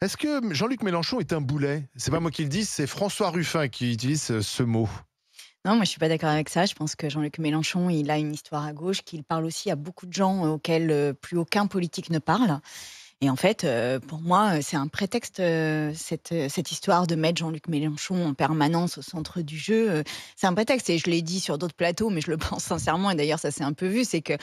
Est-ce que Jean-Luc Mélenchon est un boulet? C'est pas moi qui le dis, c'est François Ruffin qui utilise ce mot. Non, moi je suis pas d'accord avec ça. Je pense que Jean-Luc Mélenchon, il a une histoire à gauche, qu'il parle aussi à beaucoup de gens auxquels plus aucun politique ne parle. Et en fait, pour moi, c'est un prétexte, cette histoire de mettre Jean-Luc Mélenchon en permanence au centre du jeu, c'est un prétexte et je l'ai dit sur d'autres plateaux, mais je le pense sincèrement et d'ailleurs ça s'est un peu vu, c'est que,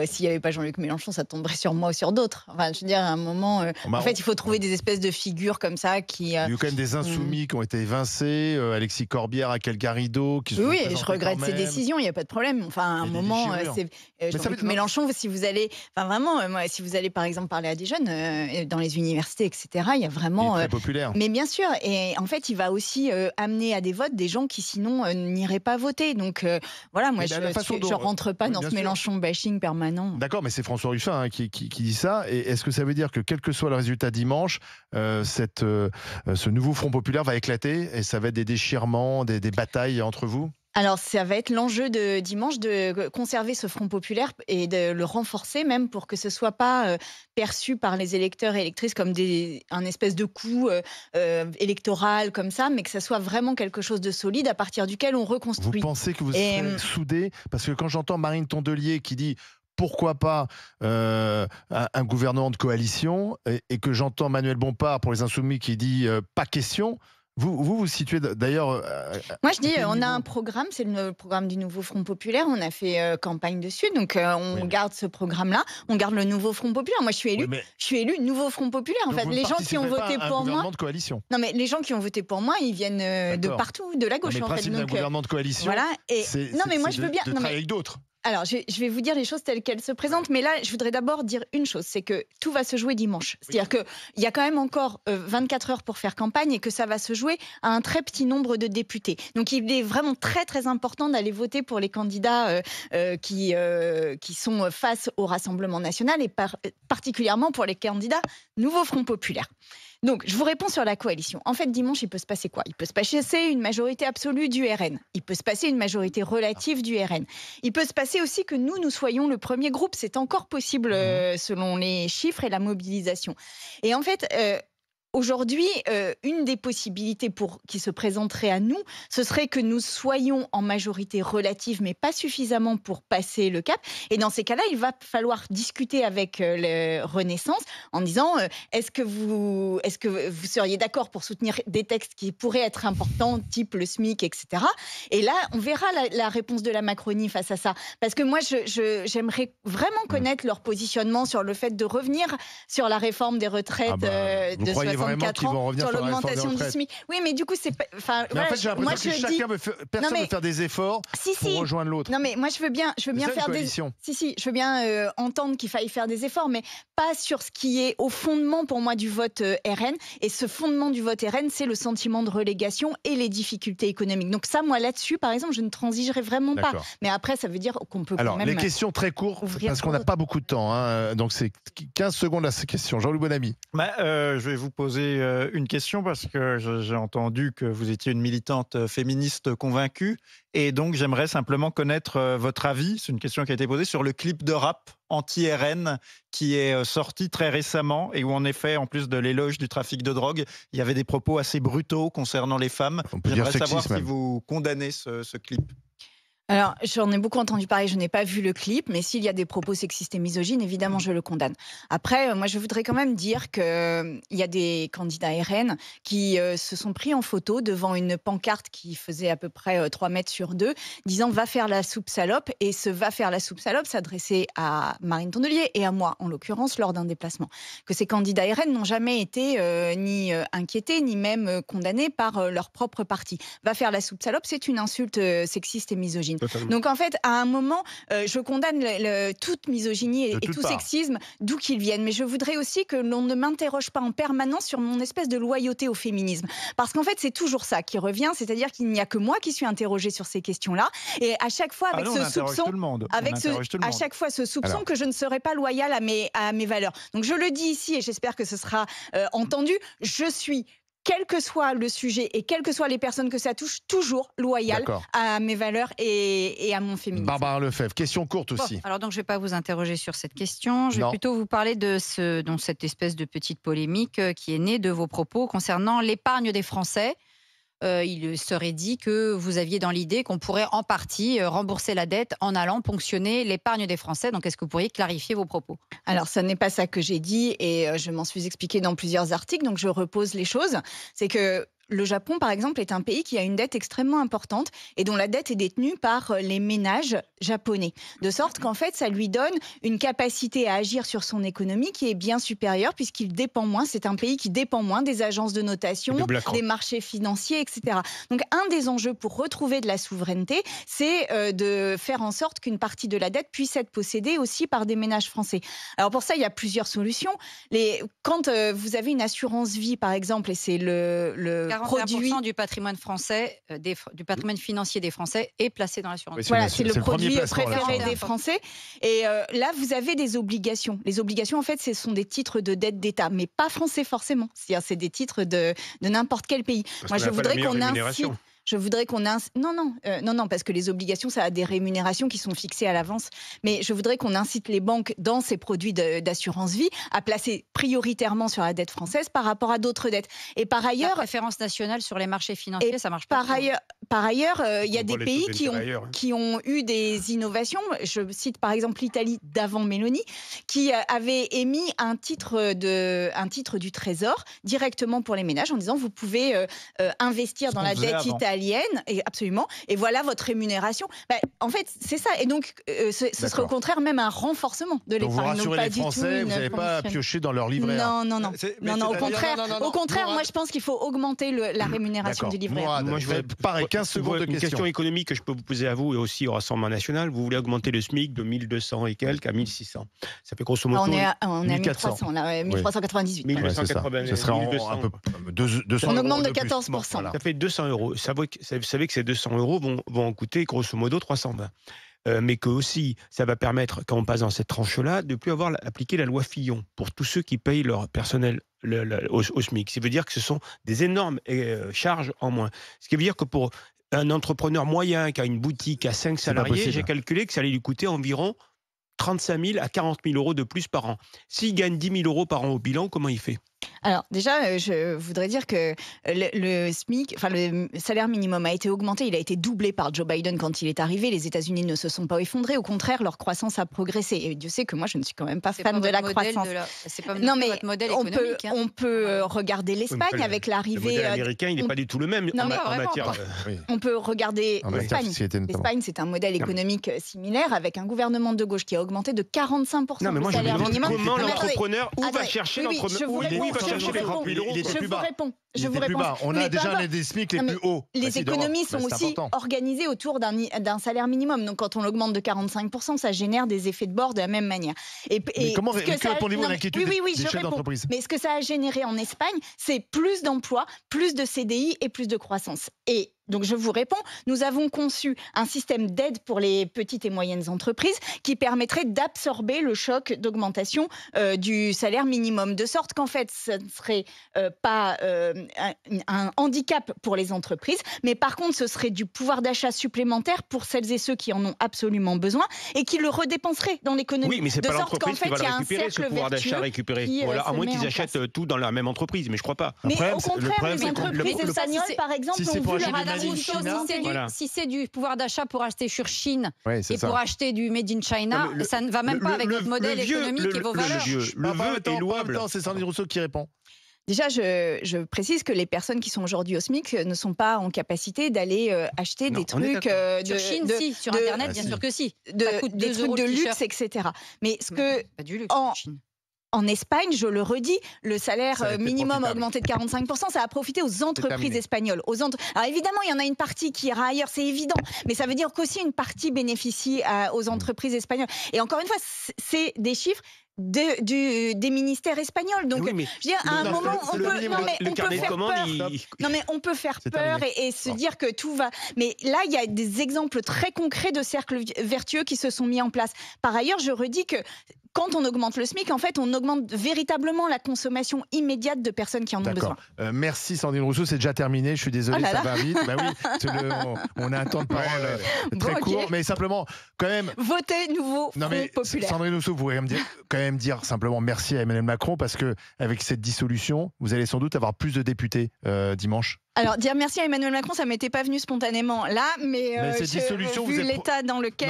s'il y avait pas Jean-Luc Mélenchon, ça tomberait sur moi ou sur d'autres. Enfin, je veux dire à un moment, Bah, en fait, il faut trouver des espèces de figures comme ça qui, il y a eu quand même des mmh insoumis qui ont été évincés, Alexis Corbière, Raquel Garrido, qui se oui, sont oui, et je présentés quand regrette ces même. décisions, il y a pas de problème. Enfin, à un Il y a des moment, déchirures. c'est Mais ça veut Jean-Luc dire non, Mélenchon, si vous allez enfin vraiment, moi, si vous allez par exemple parler à des jeunes, dans les universités et cetera, il y a il est vraiment, très populaire. mais bien sûr et en fait, il va aussi, amener à des votes des gens qui sinon, n'iraient pas voter donc voilà, moi Mais la façon je dont rentre pas oui, dans bien ce sûr. Mélenchon bashing permanent. D'accord, mais c'est François Ruffin, hein, qui dit ça. Et est-ce que ça veut dire que quel que soit le résultat dimanche, ce nouveau Front populaire va éclater et ça va être des déchirements, des batailles entre vous? Alors, ça va être l'enjeu de dimanche de conserver ce Front populaire et de le renforcer même pour que ce soit pas, perçu par les électeurs et électrices comme un espèce de coup, électoral comme ça, mais que ça soit vraiment quelque chose de solide à partir duquel on Vous reconstruit pensez que vous et serez soudés? Parce que quand j'entends Marine Tondelier qui dit pourquoi pas un gouvernement de coalition et que j'entends Manuel Bompard pour les Insoumis qui dit pas question, vous situez d'ailleurs moi, je à dis, quel on a un niveau? programme, c'est le programme du nouveau Front populaire. On a fait, campagne dessus, donc Oui, on garde ce programme-là. On garde le nouveau Front populaire. Moi, oui, mais je suis élue nouveau Front populaire, en donc fait. vous ne Les gens qui ont participerez pas voté à un pour moi gouvernement de coalition? non, mais les gens qui ont voté pour moi, ils viennent, de D'accord. partout, de la Non, mais gauche, le en fait, principe d'un donc gouvernement de coalition, voilà et non, mais moi, c'est je veux bien de non, travailler mais avec d'autres. alors, je vais vous dire les choses telles qu'elles se présentent, mais là, je voudrais d'abord dire une chose, c'est que tout va se jouer dimanche. Oui. C'est-à-dire qu'il y a quand même encore 24 heures pour faire campagne et que ça va se jouer à un très petit nombre de députés. Donc, il est vraiment très, très important d'aller voter pour les candidats qui sont face au Rassemblement national et particulièrement pour les candidats Nouveau Front populaire. Donc, je vous réponds sur la coalition. En fait, dimanche, il peut se passer quoi? Il peut se passer une majorité absolue du RN. Il peut se passer une majorité relative du RN. Il peut se passer aussi que nous soyons le premier groupe. C'est encore possible Mhm. selon les chiffres et la mobilisation. Et en fait, aujourd'hui, une des possibilités qui se présenterait à nous, ce serait que nous soyons en majorité relative, mais pas suffisamment pour passer le cap. Et dans ces cas-là, il va falloir discuter avec le Renaissance en disant est-ce que vous seriez d'accord pour soutenir des textes qui pourraient être importants, type le SMIC, etc. Et là, on verra la réponse de la Macronie face à ça. Parce que moi, j'aimerais vraiment connaître leur positionnement sur le fait de revenir sur la réforme des Ah retraites bah, vous de croyez vraiment 64 qu'ils ans, vont revenir sur sur la réforme des l'augmentation du retraites? SMIC. Oui, mais du coup, c'est pas. Enfin, Mais en voilà, fait, j'ai moi l'impression que je dis. Non personne ne veut mais faire des efforts si pour si. rejoindre l'autre. Non mais moi je veux bien C'est ça une faire des. coalition. Si, je veux bien entendre qu'il faille faire des efforts, mais pas sur ce qui est au fondement pour moi du vote RN. Et ce fondement du vote RN, c'est le sentiment de relégation et les difficultés économiques. Donc ça, moi là-dessus, par exemple, je ne transigerai vraiment pas. D'accord. Mais après, ça veut dire qu'on peut quand Alors, les même questions très courtes, ouvrir parce qu'on pour n'a d'autres. pas beaucoup de temps. Hein, donc, c'est 15 secondes à ces questions. Jean-Louis Bonamy. Je vais vous poser une question parce que j'ai entendu que vous étiez une militante féministe convaincue et donc j'aimerais simplement connaître votre avis, c'est une question qui a été posée, sur le clip de rap anti-RN qui est sorti très récemment et où en effet, en plus de l'éloge du trafic de drogue, il y avait des propos assez brutaux concernant les femmes. On peut dire J'aimerais savoir sexiste si même. vous condamnez ce clip. Alors, j'en ai beaucoup entendu parler, je n'ai pas vu le clip, mais s'il y a des propos sexistes et misogynes, évidemment, je le condamne. Après, moi, je voudrais quand même dire qu'il y a des candidats RN qui se sont pris en photo devant une pancarte qui faisait à peu près 3 mètres sur 2, disant « va faire la soupe salope ». Et ce « va faire la soupe salope » s'adressait à Marine Tondelier et à moi, en l'occurrence, lors d'un déplacement. Que ces candidats RN n'ont jamais été ni inquiétés, ni même condamnés par leur propre parti. « Va faire la soupe salope », c'est une insulte sexiste et misogyne. Totalement. Donc en fait, à un moment, je condamne toute misogynie De et toutes tout parts. sexisme, d'où qu'ils viennent. Mais je voudrais aussi que l'on ne m'interroge pas en permanence sur mon espèce de loyauté au féminisme. Parce qu'en fait, c'est toujours ça qui revient, c'est-à-dire qu'il n'y a que moi qui suis interrogée sur ces questions-là. Et à chaque fois, Ah avec non, on ce interroge soupçon, tout le monde. On interroge tout le à monde. chaque fois ce soupçon Alors. que je ne serai pas loyale à mes valeurs. Donc je le dis ici et j'espère que ce sera entendu. Je suis quel que soit le sujet et quelles que soient les personnes que ça touche, toujours loyale à mes valeurs et à mon féminisme. Barbara Lefebvre, question courte Bon, aussi. alors donc je ne vais pas vous interroger sur cette question, je vais plutôt vous parler de cette espèce de petite polémique qui est née de vos propos concernant l'épargne des Français. Il serait dit que vous aviez dans l'idée qu'on pourrait en partie rembourser la dette en allant ponctionner l'épargne des Français. Donc, est-ce que vous pourriez clarifier vos propos? Alors, ça n'est pas ça que j'ai dit et je m'en suis expliqué dans plusieurs articles, donc je repose les choses. C'est que le Japon, par exemple, est un pays qui a une dette extrêmement importante et dont la dette est détenue par les ménages japonais. De sorte qu'en fait, ça lui donne une capacité à agir sur son économie qui est bien supérieure puisqu'il dépend moins. C'est un pays qui dépend moins des agences de notation, des marchés financiers, etc. Donc, un des enjeux pour retrouver de la souveraineté, c'est de faire en sorte qu'une partie de la dette puisse être possédée aussi par des ménages français. Alors, pour ça, il y a plusieurs solutions. Quand vous avez une assurance vie, par exemple, et c'est le 41% du patrimoine français, du patrimoine financier des Français est placé dans l'assurance. Voilà, c'est le produit préféré des Français. Et là, vous avez des obligations. Les obligations, en fait, ce sont des titres de dette d'État, mais pas français forcément. C'est-à-dire, c'est des titres de n'importe quel pays. Moi, je voudrais qu'on incite. Non, parce que les obligations, ça a des rémunérations qui sont fixées à l'avance. Mais je voudrais qu'on incite les banques dans ces produits d'assurance vie à placer prioritairement sur la dette française par rapport à d'autres dettes. Et par ailleurs, la préférence nationale sur les marchés financiers, ça marche pas. Par ailleurs, il y a des pays qui ont eu des innovations. Je cite par exemple l'Italie d'avant Meloni, qui avait émis un titre du Trésor directement pour les ménages en disant vous pouvez investir dans la dette italienne. Et absolument. Et voilà votre rémunération. En fait, c'est ça. Et donc, ce serait au contraire même un renforcement de l'épargne. Vous rassurez les Français, vous n'avez pas à piocher dans leur livret A. Non. Au contraire, moi, je pense qu'il faut augmenter la rémunération du livret A. Moi, je voudrais, pareil, 15 secondes de question économique que je peux vous poser à vous et aussi au Rassemblement national. Vous voulez augmenter le SMIC de 1200 et quelques à 1600. Ça fait grosso modo. On est à 1300, là, 1398. 1280. Ce serait un peu 200 On augmente de 14%. Ça fait 200 euros. Vous savez que ces 200 euros vont en coûter grosso modo 320. Mais que aussi, ça va permettre, quand on passe dans cette tranche-là, de ne plus avoir appliqué la loi Fillon pour tous ceux qui payent leur personnel au SMIC. Ça veut dire que ce sont des énormes charges en moins. Ce qui veut dire que pour un entrepreneur moyen qui a une boutique à 5 salariés, j'ai calculé que ça allait lui coûter environ 35 000 à 40 000 euros de plus par an. S'il gagne 10 000 euros par an au bilan, comment il fait ? Alors déjà, je voudrais dire que le SMIC, enfin le salaire minimum a été augmenté, il a été doublé par Joe Biden quand il est arrivé. Les États-Unis ne se sont pas effondrés, au contraire, leur croissance a progressé. Et Dieu sait que moi, je ne suis quand même pas fan de la croissance. C'est pas votre modèle économique. On peut regarder l'Espagne avec l'arrivée. Le modèle américain, il n'est pas du tout le même en matière. On peut regarder l'Espagne. L'Espagne, c'est un modèle économique similaire avec un gouvernement de gauche qui a augmenté de 45% le salaire minimum. Comment l'entrepreneur va chercher Je vous réponds. On a déjà un des SMIC les plus hauts. Les économies sont aussi organisées autour d'un salaire minimum. Donc, quand on l'augmente de 45%, ça génère des effets de bord de la même manière. Mais comment répondez-vous à l'inquiétude des chefs d'entreprise ? Mais ce que ça a généré en Espagne, c'est plus d'emplois, plus de CDI et plus de croissance. Et donc, je vous réponds, nous avons conçu un système d'aide pour les petites et moyennes entreprises qui permettrait d'absorber le choc d'augmentation du salaire minimum, de sorte qu'en fait, ce ne serait pas un handicap pour les entreprises, mais par contre, ce serait du pouvoir d'achat supplémentaire pour celles et ceux qui en ont absolument besoin et qui le redépenseraient dans l'économie. Oui, mais c'est pas l'entreprise qui va le récupérer, ce pouvoir d'achat récupéré. Voilà, à moins qu'ils achètent tout dans la même entreprise, mais je crois pas. Mais au contraire, les entreprises espagnoles, par exemple, ont vu leur si c'est du pouvoir d'achat pour acheter sur Chine et pour acheter du Made in China, ça ne va même pas avec votre modèle économique et vos valeurs. Le vœu est louable. C'est Sandrine Rousseau qui répond. Déjà, je précise que les personnes qui sont aujourd'hui au SMIC ne sont pas en capacité d'aller acheter des trucs sur Chine, si, sur Internet, bien sûr que si. Des trucs de luxe, etc. Mais ce que pas du luxe, en Espagne, je le redis, le salaire minimum a augmenté de 45%. Ça a profité aux entreprises espagnoles. Alors évidemment, il y en a une partie qui ira ailleurs, c'est évident. Mais ça veut dire qu'aussi une partie bénéficie aux entreprises espagnoles. Et encore une fois, c'est des chiffres des ministères espagnols. Donc, je veux dire, à un moment, on peut faire peur et se dire que tout va. Mais là, il y a des exemples très concrets de cercles vertueux qui se sont mis en place. Par ailleurs, je redis que quand on augmente le SMIC, en fait, on augmente véritablement la consommation immédiate de personnes qui en ont besoin. Merci Sandrine Rousseau, c'est déjà terminé. Je suis désolé, ça va vite. Bah oui, on a un temps de parole très court, mais simplement, quand même. Votez nouveau Front Populaire. Sandrine Rousseau, vous pourriez quand même dire simplement merci à Emmanuel Macron, parce que avec cette dissolution, vous allez sans doute avoir plus de députés dimanche. Alors, dire merci à Emmanuel Macron, ça ne m'était pas venu spontanément là, mais cette dissolution, vu l'état dans lequel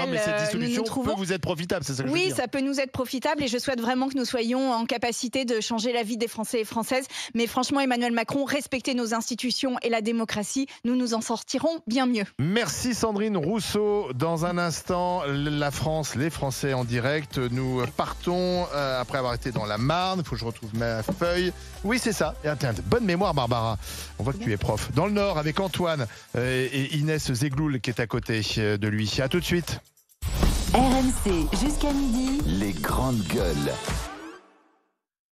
nous nous trouvons, peut vous être profitable, c'est ça que je veux dire. Oui, ça peut nous être profitable et je souhaite vraiment que nous soyons en capacité de changer la vie des Français et Françaises. Mais franchement, Emmanuel Macron, respectez nos institutions et la démocratie, nous nous en sortirons bien mieux. Merci Sandrine Rousseau. Dans un instant, la France, les Français en direct. Nous partons après avoir été dans la Marne. Il faut que je retrouve ma feuille. Oui, c'est ça. Et bonne mémoire, Barbara. On voit que tu es prof. Dans le Nord, avec Antoine et Inès Zegloul qui est à côté de lui. À tout de suite. RMC jusqu'à midi. Les grandes gueules.